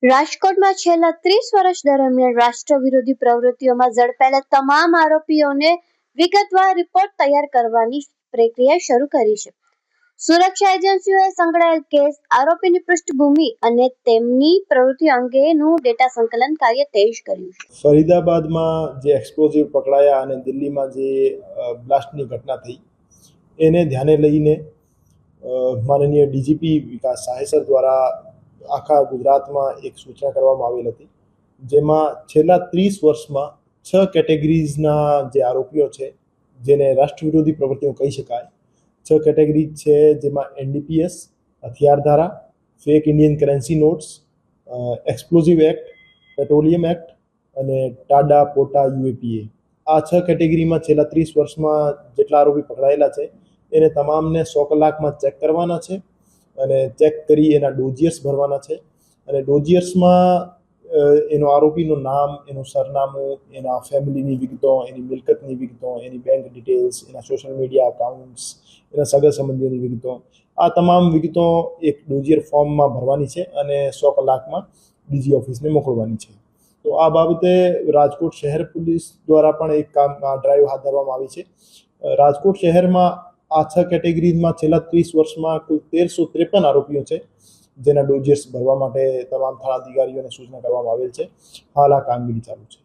રાજકોટમાં છેલ્લા 30 વર્ષ દરમિયાન રાષ્ટ્ર વિરોધી પ્રવૃત્તિઓમાં ઝડપાયેલા તમામ આરોપીઓને વિગતવાર રિપોર્ટ તૈયાર કરવાની પ્રક્રિયા શરૂ કરી છે. સુરક્ષા એજન્સીઓએ સંકળાયેલ કેસ, આરોપીની પૃષ્ઠભૂમિ અને તેમની પ્રવૃત્તિ અંગેનું ડેટા સંકલન કાર્ય તેજ કર્યું છે. ફરીદાબાદમાં જે એક્સપ્લોઝિવ પકડાયા અને દિલ્હીમાં જે બ્લાસ્ટની ઘટના થઈ એને ધ્યાને લઈને માનનીય ડીજીપી વિકાસ સાહેસર દ્વારા આખા ગુજરાતમાં એક સૂચના કરવામાં આવેલ હતી, જેમાં છેલ્લા 30 વર્ષમાં 6 કેટેગરીઝના જે આરોપીઓ છે જેને રાષ્ટ્ર વિરોધી પ્રવૃત્તિઓ કહી શકાય, 6 કેટેગરી છે, જેમાં એનડીપીએસ, હથિયાર ધારા, fake Indian currency notes, explosive act, petroleum act અને ટાડા પોટા યુએપીએ. આ 6 કેટેગરીમાં છેલ્લા 30 વર્ષમાં જેટલા આરોપી પકડાયેલા છે એને તમામને 100 કલાકમાં ચેક કરવાના છે અને ચેક કરી એના ડોઝિયર્સ ભરવાના છે. અને ડોઝિયર્સમાં એનો આરોપીનું નામ, એનું સરનામું, એના ફેમિલીની વિગતો, એની મિલકતની વિગતો, એની બેંક ડિટેલ્સ, એના સોશિયલ મીડિયા અકાઉન્ટ્સ, એના સગા સંબંધીઓની વિગતો, આ તમામ વિગતો એક ડોઝિયર ફોર્મમાં ભરવાની છે અને 100 કલાકમાં બીજી ઓફિસને મોકલવાની છે. તો આ બાબતે રાજકોટ શહેર પોલીસ દ્વારા પણ એક ડ્રાઈવ હાથ ધરવામાં આવી છે. રાજકોટ શહેરમાં આ 6 કેટેગરીમાં છેલ્લા 30 વર્ષમાં કુલ 1353 આરોપીઓ છે જેના ડોઝિયર્સ ભરવા માટે તમામ થાણા અધિકારીઓને સૂચના કરવામાં આવેલ છે. હાલ આ કામગીરી ચાલુ છે.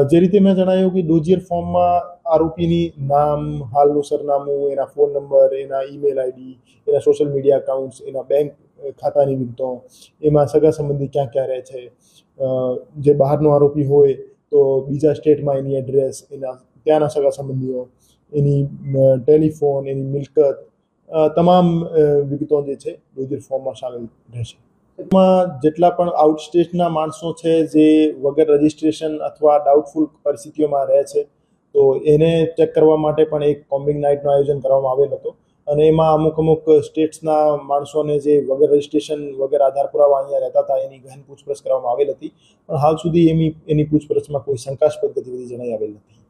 જે રીતે મેં જણાવ્યું કે ડોઝિયર ફોર્મમાં આરોપીની નામ, હાલનું સરનામું, એના ફોન નંબર, એના ઈમેલ આઈડી, એના સોશિયલ મીડિયા અકાઉન્ટ્સ, એના બેંક ખાતાની વિગતો, એમાં સગા સંબંધી ક્યાં ક્યાં રહે છે, જે બહારનો આરોપી હોય તો બીજા સ્ટેટમાં એની એડ્રેસ, એના ત્યાંના સગા સંબંધીઓ, એની ટેલિફોન, એની મિલકત, તમામ વિગતો જે છે ડોઝિયર ફોર્મમાં સામેલ રહેશે. એમાં જેટલા પણ આઉટ સ્ટેટના માણસો છે જે વગર રજિસ્ટ્રેશન અથવા ડાઉટફુલ પરિસ્થિતિઓમાં રહે છે, તો એને ચેક કરવા માટે પણ એક કોમ્બિંગ નાઇટનું આયોજન કરવામાં આવેલ હતું. અને એમાં અમુક સ્ટેટ્સના માણસોને જે વગર રજિસ્ટ્રેશન, વગર આધાર પુરાવા અહીંયા રહેતા હતા એની ગહન પૂછપરછ કરવામાં આવેલ હતી, પણ હાલ સુધી એની પૂછપરછમાં કોઈ શંકાસ્પદ ગતિવિધિ જણાઈ આવેલ નથી.